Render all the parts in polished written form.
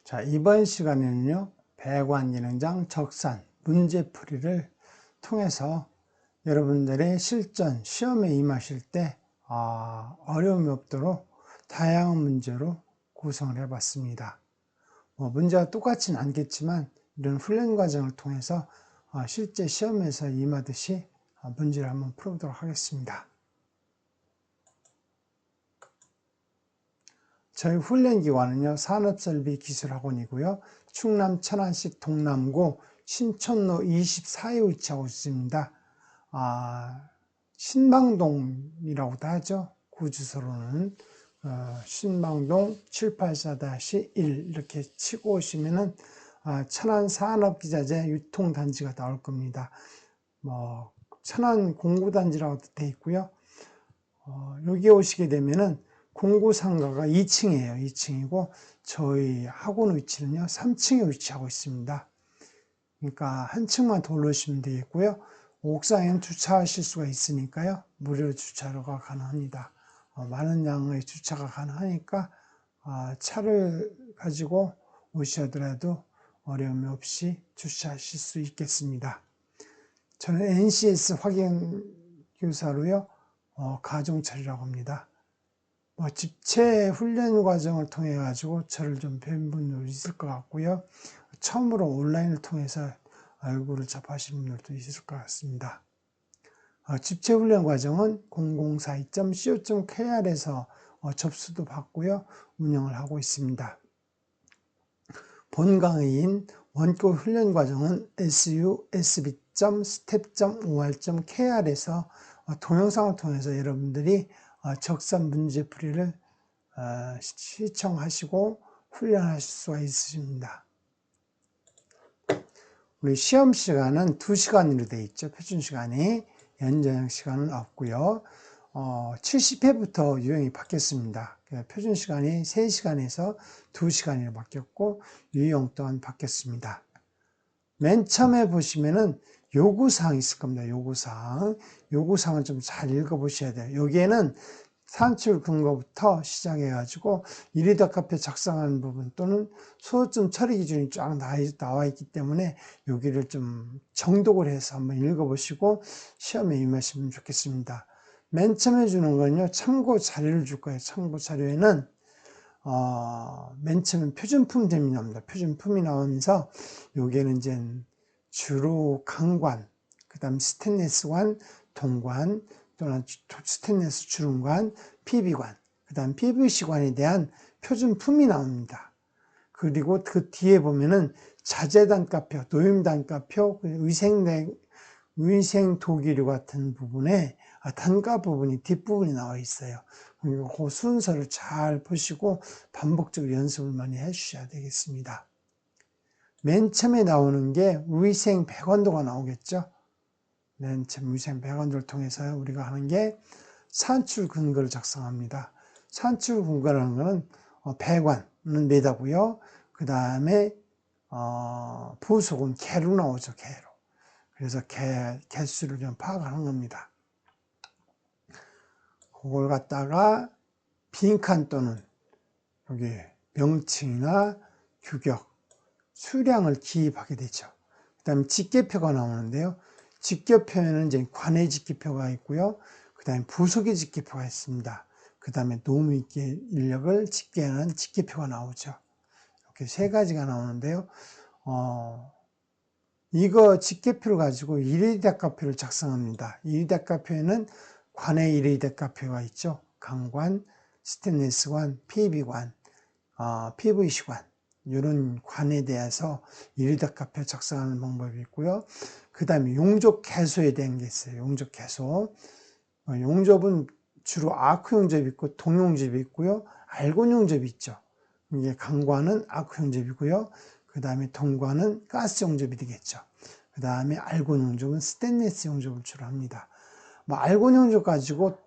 자, 이번 시간에는요, 배관기능장 적산 문제풀이를 통해서 여러분들의 실전 시험에 임하실 때 어려움이 없도록 다양한 문제로 구성을 해봤습니다. 문제가 똑같지는 않겠지만 이런 훈련 과정을 통해서 실제 시험에서 임하듯이 문제를 한번 풀어보도록 하겠습니다. 저희 훈련기관은요, 산업설비기술학원이고요, 충남 천안시 동남구 신촌로 24에 위치하고 있습니다. 신방동이라고도 하죠. 구주소로는 신방동 784-1 이렇게 치고 오시면은 천안 산업기자재 유통단지가 나올 겁니다. 천안 공구단지라고 되어 있고요. 여기 오시게 되면은 공구상가가 2층이에요. 2층이고 저희 학원 위치는요 3층에 위치하고 있습니다. 그러니까 한 층만 더 올라오시면 되겠고요. 옥상에는 주차하실 수가 있으니까요. 무료 주차가 가능합니다. 많은 양의 주차가 가능하니까 차를 가지고 오시더라도 어려움이 없이 주차하실 수 있겠습니다. 저는 NCS 확인교사로요. 가정처리라고 합니다. 집체 훈련 과정을 통해 가지고 저를 좀 뵌 분도 있을 것 같고요. 처음으로 온라인을 통해서 얼굴을 접하신 분들도 있을 것 같습니다. 집체 훈련 과정은 0042.co.kr에서 접수도 받고요. 운영을 하고 있습니다. 본 강의인 원격 훈련 과정은 susb.step.or.kr에서 동영상을 통해서 여러분들이 적산 문제풀이를 시청하시고 훈련하실 수가 있으십니다. 우리 시험 시간은 2시간으로 되어 있죠. 표준 시간이. 연장 시간은 없고요. 70회부터 유형이 바뀌었습니다. 표준 시간이 3시간에서 2시간으로 바뀌었고 유형 또한 바뀌었습니다. 맨 처음에 보시면은 요구사항이 있을 겁니다. 요구사항을 좀 잘 읽어보셔야 돼요. 여기에는 산출 근거부터 시작해가지고 이리다카페 작성하는 부분 또는 소요점 처리 기준이 쫙 나와 있기 때문에 여기를 좀 정독을 해서 한번 읽어보시고 시험에 임하시면 좋겠습니다. 맨 처음에 주는 건요, 참고 자료를 줄 거예요. 참고 자료에는 맨 처음에 표준품점이 나옵니다. 표준품이 나오면서 여기에는 이제 주로 강관, 그 다음 스테인리스관, 동관, 또는 스테인리스 주름관, PB관, 그 다음 PVC관에 대한 표준품이 나옵니다. 그리고 그 뒤에 보면은 자재단가표, 노임단가표, 위생 도기류 같은 부분에 단가 부분이 뒷부분이 나와 있어요. 그 순서를 잘 보시고 반복적으로 연습을 많이 해주셔야 되겠습니다. 맨 처음에 나오는 게 위생 백원도가 나오겠죠. 맨 처음 위생 백원도를 통해서 우리가 하는 게 산출 근거를 작성합니다. 산출 근거라는 것은 배관은 메다고요. 그 다음에 부속은 개로 나오죠. 개로. 그래서 개수를 좀 파악하는 겁니다. 그걸 갖다가 빈칸 또는 여기 명칭이나 규격, 수량을 기입하게 되죠. 그 다음에 직계표가 나오는데요. 직계표에는 이제 관의 직계표가 있고요. 그 다음에 부속의 직계표가 있습니다. 그 다음에 노무위계 인력을 집계하는 직계표가 나오죠. 이렇게 세 가지가 나오는데요. 이거 직계표를 가지고 일의대가표를 작성합니다. 일의대가표에는 관의 일의대가표가 있죠. 강관, 스테인리스관, PB관, PVC관 이런 관에 대해서 일의대가표 작성하는 방법이 있고요. 그 다음에 용접 개소에 대한 게 있어요. 용접 개소. 용접은 주로 아크 용접이 있고 동용접이 있고요. 알곤 용접이 있죠. 이게 강관은 아크 용접이고요. 그 다음에 동관은 가스 용접이 되겠죠. 그 다음에 알곤 용접은 스테인리스 용접을 주로 합니다. 알곤 용접 가지고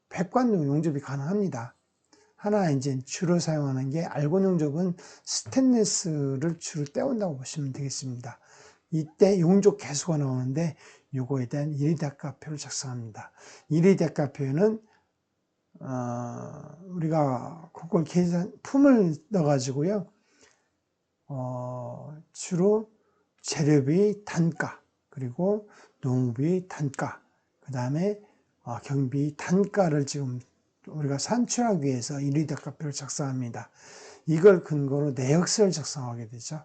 백관용 용접이 가능합니다. 하나 이제 주로 사용하는 게 알곤 용접은 스테인리스를 주로 떼온다고 보시면 되겠습니다. 이때 용접 개수가 나오는데 이거에 대한 일의대가표를 작성합니다. 일의대가표에는 우리가 그걸 품을 넣어가지고요, 주로 재료비 단가, 그리고 농비 단가, 그 다음에 경비 단가를 지금 우리가 산출하기 위해서 인리대가표를 작성합니다. 이걸 근거로 내역서를 작성하게 되죠.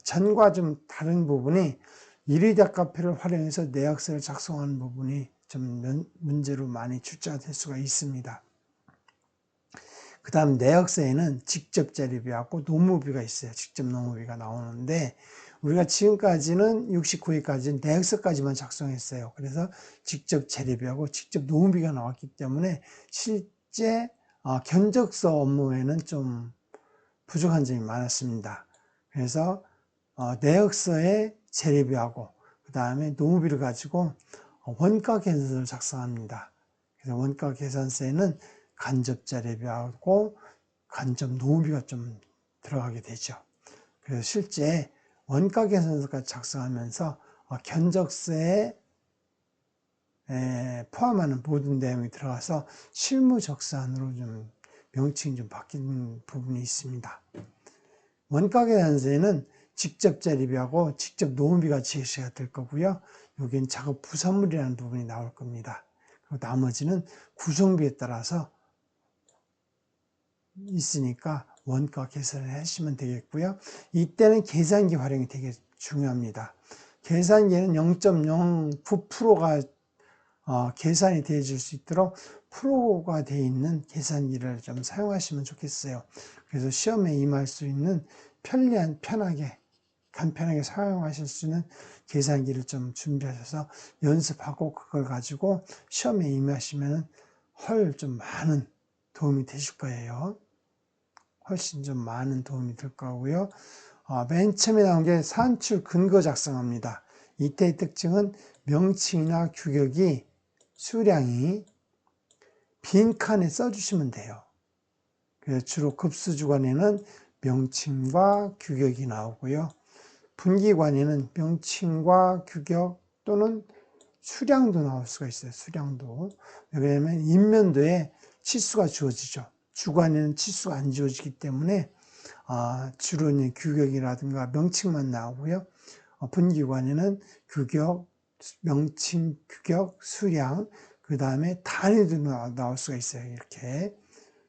전과 좀 다른 부분이 인리대가표를 활용해서 내역서를 작성하는 부분이 좀 문제로 많이 출제될 수가 있습니다. 그 다음 내역서에는 직접 재료비하고 노무비가 있어요. 직접 노무비가 나오는데 우리가 지금까지는 69회까지는 내역서까지만 작성했어요. 그래서 직접 재료비하고 직접 노무비가 나왔기 때문에 실제 견적서 업무에는 좀 부족한 점이 많았습니다. 그래서 내역서에 재료비하고 그 다음에 노무비를 가지고 원가 계산서를 작성합니다. 그래서 원가 계산서에는 간접 재료비하고 간접 노무비가 좀 들어가게 되죠. 그래서 실제 원가 계산서까지 작성하면서 견적서에 포함하는 모든 내용이 들어가서 실무적산으로 좀 명칭이 좀 바뀐 부분이 있습니다. 원가 계산서에는 직접 재료비하고 직접 노무비가 제시가 될 거고요. 여기는 작업 부산물이라는 부분이 나올 겁니다. 그리고 나머지는 구성비에 따라서 있으니까 원가 계산을 하시면 되겠고요. 이때는 계산기 활용이 되게 중요합니다. 계산기는 0.09%가 계산이 되어줄 수 있도록 프로가 되어 있는 계산기를 좀 사용하시면 좋겠어요. 그래서 시험에 임할 수 있는 편하게 간편하게 사용하실 수 있는 계산기를 좀 준비하셔서 연습하고 그걸 가지고 시험에 임하시면 좀 많은 도움이 되실 거예요. 훨씬 좀 많은 도움이 될 거고요. 맨 처음에 나온 게 산출 근거 작성합니다. 이때의 특징은 명칭이나 규격이 수량이 빈칸에 써주시면 돼요. 그래서 주로 급수주관에는 명칭과 규격이 나오고요. 분기관에는 명칭과 규격 또는 수량도 나올 수가 있어요. 수량도. 왜냐하면 인면도에 치수가 주어지죠. 주관에는 치수가 안 주어지기 때문에 주로 규격이라든가 명칭만 나오고요. 분기관에는 규격, 명칭, 규격, 수량, 그 다음에 단위도 나올 수가 있어요. 이렇게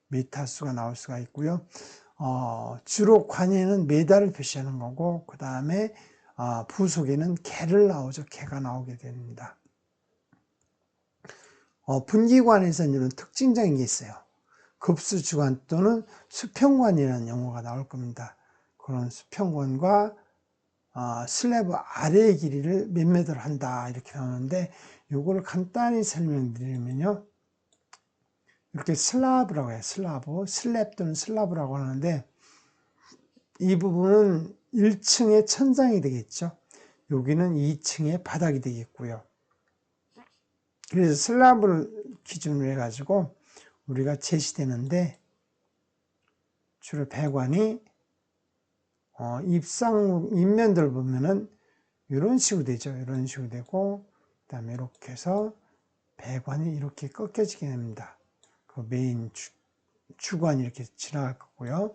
미타수가 나올 수가 있고요. 주로 관에는 메달을 표시하는 거고, 그 다음에 부속에는 개를 나오죠. 개가 나오게 됩니다. 분기관에서는 이런 특징적인 게 있어요. 급수주관 또는 수평관이라는 용어가 나올 겁니다. 그런 수평관과 슬래브 아래의 길이를 몇 미터를 한다 이렇게 나오는데 이거를 간단히 설명드리면요. 이렇게 슬라브라고 해요. 슬랩 또는 슬라브라고 하는데 이 부분은 1층의 천장이 되겠죠. 여기는 2층의 바닥이 되겠고요. 그래서 슬라브를 기준으로 해가지고 우리가 제시되는데 주로 배관이 입면들을 보면은 이런 식으로 되죠. 이런 식으로 되고 그 다음에 이렇게 해서 배관이 이렇게 꺾여지게 됩니다. 그 메인 주관이 이렇게 지나갈 거고요.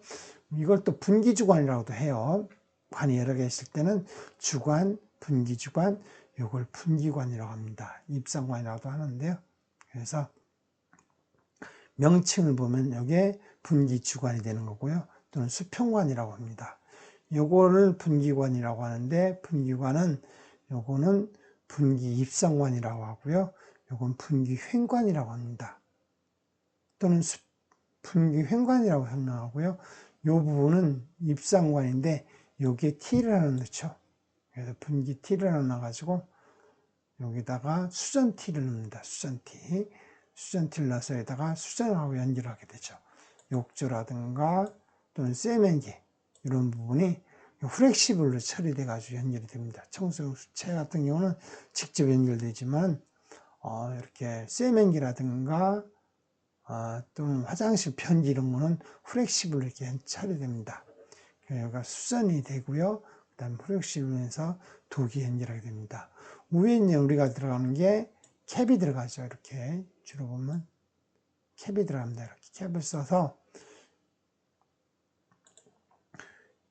이걸 또 분기주관이라고도 해요. 관이 여러 개 있을 때는 주관, 분기주관, 이걸 분기관이라고 합니다. 입상관이라고도 하는데요. 그래서 명칭을 보면 이게 분기주관이 되는 거고요. 또는 수평관이라고 합니다. 요거를 분기관이라고 하는데 분기관은 요거는 분기입상관이라고 하고요. 요건 분기횡관이라고 합니다. 또는 분기횡관이라고 설명하고요. 요 부분은 입상관인데 여기에 T를 하나 넣죠. 그래서 분기 T를 하나 넣어가지고 여기다가 수전 T를 넣습니다. 수전 T를 넣어서 여기다가 수전하고 연결하게 되죠. 욕조라든가 또는 세면기 이런 부분이 플렉시블로 처리돼 가지고 연결이 됩니다. 청소용수체 같은 경우는 직접 연결되지만 이렇게 세면기라든가 또는 화장실 변기 이런 거는 플렉시블로 이렇게 처리됩니다. 여기가 수전이 되고요. 그 다음 플렉시블에서 독이 연결하게 됩니다. 위에 이제 우리가 들어가는 게 캡이 들어가죠. 이렇게 주로 보면 캡이 들어갑니다. 이렇게 캡을 써서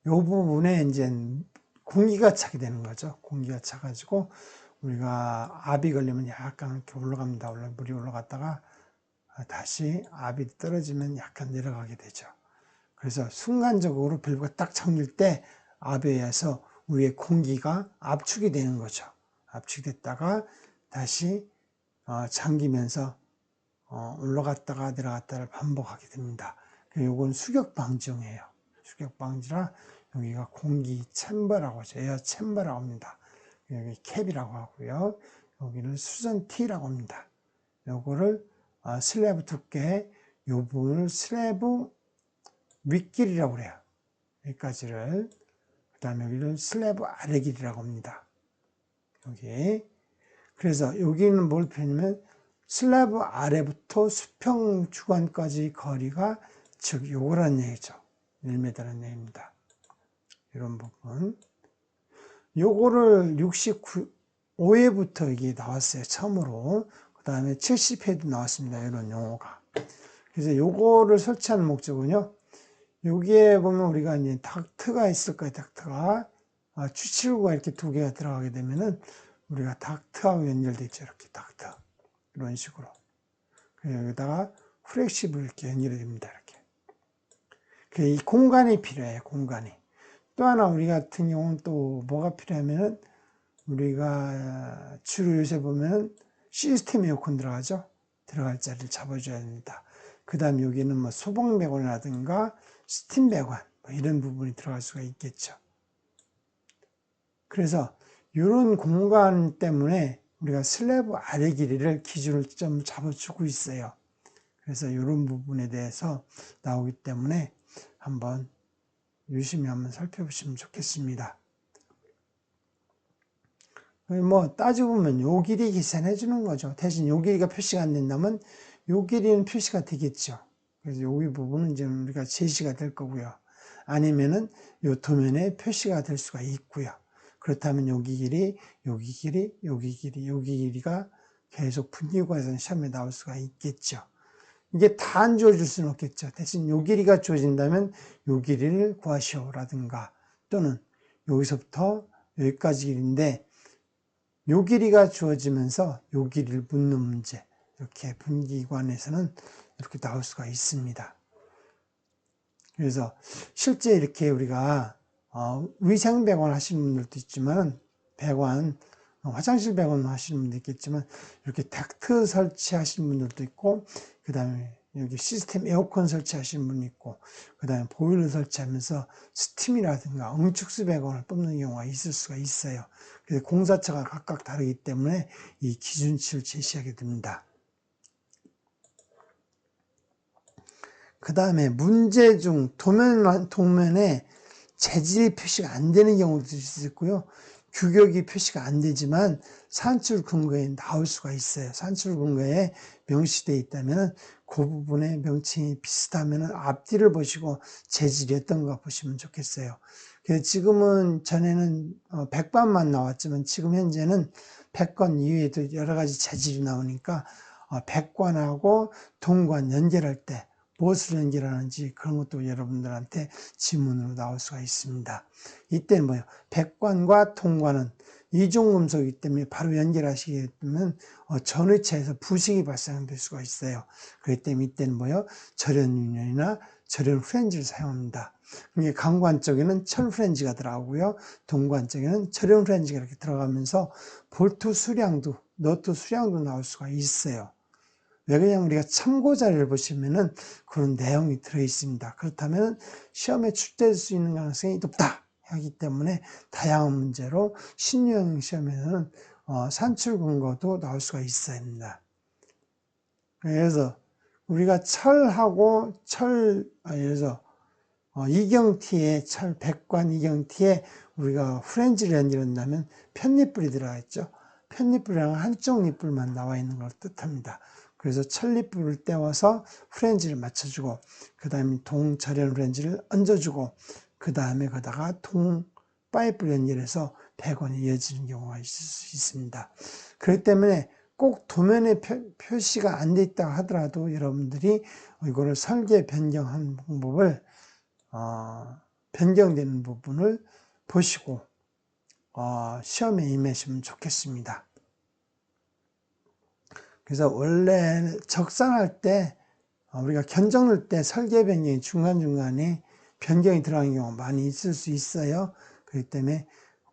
이 부분에 이제 공기가 차게 되는 거죠. 공기가 차가지고 우리가 압이 걸리면 약간 이렇게 올라갑니다. 물이 올라갔다가 다시 압이 떨어지면 약간 내려가게 되죠. 그래서 순간적으로 밸브가 딱 잠길 때 압에 의해서 우리의 공기가 압축이 되는 거죠. 압축됐다가 다시 잠기면서 올라갔다가 내려갔다를 반복하게 됩니다. 이건 수격 방지용이에요. 수격 방지라 여기가 공기 챔버라고 하죠. 에어 챔버라고 합니다. 여기 캡이라고 하고요. 여기는 수전 T라고 합니다. 요거를 슬래브 두께 요 부분을 슬래브 윗길이라고 그래요. 여기까지를. 그 다음에 여기를 슬래브 아래 길이라고 합니다. 여기. 그래서 여기는 뭘 표현하면 슬래브 아래부터 수평 주간까지 거리가 즉 요거란 얘기죠. 1m라는 얘기입니다. 이런 부분. 요거를 65회부터 이게 나왔어요. 처음으로. 그 다음에 70회도 나왔습니다. 이런 용어가. 그래서 요거를 설치하는 목적은요. 여기에 보면 우리가 이제 닥트가 있을 거예요. 닥트가. 추출구가 이렇게 두 개가 들어가게 되면은 우리가 닥트하고 연결되어 있죠. 이렇게 닥트. 이런 식으로. 여기다가 플렉시블 이렇게 연결이 됩니다. 이렇게. 이 공간이 필요해요. 공간이. 또 하나 우리 같은 경우는 또 뭐가 필요하면은 우리가 주로 요새 보면 시스템 에어컨 들어가죠. 들어갈 자리를 잡아줘야 됩니다. 그 다음 여기는 뭐 소방 배관이라든가 스팀 배관 뭐 이런 부분이 들어갈 수가 있겠죠. 그래서 이런 공간 때문에 우리가 슬래브 아래 길이를 기준을 좀 잡아주고 있어요. 그래서 이런 부분에 대해서 나오기 때문에 한번 유심히 한번 살펴보시면 좋겠습니다. 뭐 따지고 보면 요 길이 계산해 주는 거죠. 대신 요 길이가 표시가 안 된다면 요 길이는 표시가 되겠죠. 그래서 여기 부분은 이제 우리가 제시가 될 거고요. 아니면은 요 도면에 표시가 될 수가 있고요. 그렇다면 여기 길이, 여기 길이, 여기 길이, 여기 길이가 계속 분기과에서 시험에 나올 수가 있겠죠. 이게 다 안 주어질 수는 없겠죠. 대신 요 길이가 주어진다면 요 길이를 구하시오라든가 또는 여기서부터 여기까지 길인데 요 길이가 주어지면서 요 길이를 묻는 문제 이렇게 분기관에서는 이렇게 나올 수가 있습니다. 그래서 실제 이렇게 우리가 위생 배관 하시는 분들도 있지만 배관 화장실 배관 하시는 분도 있겠지만 이렇게 닥트 설치하시는 분들도 있고 그 다음에 여기 시스템 에어컨 설치하시는 분이 있고 그 다음에 보일러 설치하면서 스팀이라든가 응축수 배관을 뽑는 경우가 있을 수가 있어요. 그래서 공사처가 각각 다르기 때문에 이 기준치를 제시하게 됩니다. 그 다음에 문제 중 도면에 재질이 표시가 안 되는 경우도 있고요. 규격이 표시가 안 되지만 산출 근거에 나올 수가 있어요. 산출 근거에 명시되어 있다면 그 부분에 명칭이 비슷하면 앞뒤를 보시고 재질이 어떤가 보시면 좋겠어요. 그래서 지금은 전에는 백반만 나왔지만 지금 현재는 백관 이외에도 여러 가지 재질이 나오니까 백관하고 동관 연결할 때 무엇을 연결하는지 그런 것도 여러분들한테 지문으로 나올 수가 있습니다. 이때는 뭐예요? 백관과 통관은 이중금속이기 때문에 바로 연결하시게 되면 전위체에서 부식이 발생될 수가 있어요. 그렇기 때문에 이때는 뭐예요? 절연유연이나 절연 프렌즈를 사용합니다. 그게 강관 쪽에는 철 프렌즈가 들어가고요. 동관 쪽에는 절연 프렌즈가 이렇게 들어가면서 볼트 수량도, 너트 수량도 나올 수가 있어요. 왜 그냥 우리가 참고 자료를 보시면은 그런 내용이 들어 있습니다. 그렇다면 시험에 출제될 수 있는 가능성이 높다 하기 때문에 다양한 문제로 신유형 시험에는 산출 근거도 나올 수가 있어야 합니다. 그래서 우리가 철하고 예를 들어서 이경티에 백관 이경티에 우리가 프렌즈를 연결한다면 편립불이 들어가 있죠. 편립불이랑 한쪽 립불만 나와 있는 걸 뜻합니다. 그래서 철립불을 떼워서 프렌즈를 맞춰주고 그 다음에 동절연 프렌즈를 얹어주고 그 다음에 거다가 파이프를 연결해서 백원이 이어지는 경우가 있을 수 있습니다. 그렇기 때문에 꼭 도면에 표시가 안 돼 있다 하더라도 여러분들이 이거를 설계 변경하는 방법을 변경되는 부분을 보시고 시험에 임하시면 좋겠습니다. 그래서 원래 적산할 때 우리가 견적 넣을 때 설계 변경이 중간중간에 변경이 들어가는 경우가 많이 있을 수 있어요. 그렇기 때문에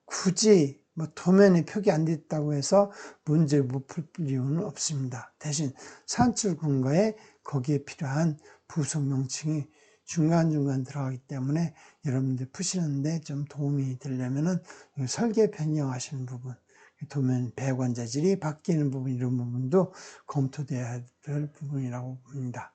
굳이 뭐 도면에 표기 안 됐다고 해서 문제 못 풀 이유는 없습니다. 대신 산출 근거에 거기에 필요한 부속 명칭이 중간중간 들어가기 때문에 여러분들 푸시는데 좀 도움이 되려면은 설계 변경하시는 부분, 도면 배관 재질이 바뀌는 부분, 이런 부분도 검토돼야 될 부분이라고 봅니다.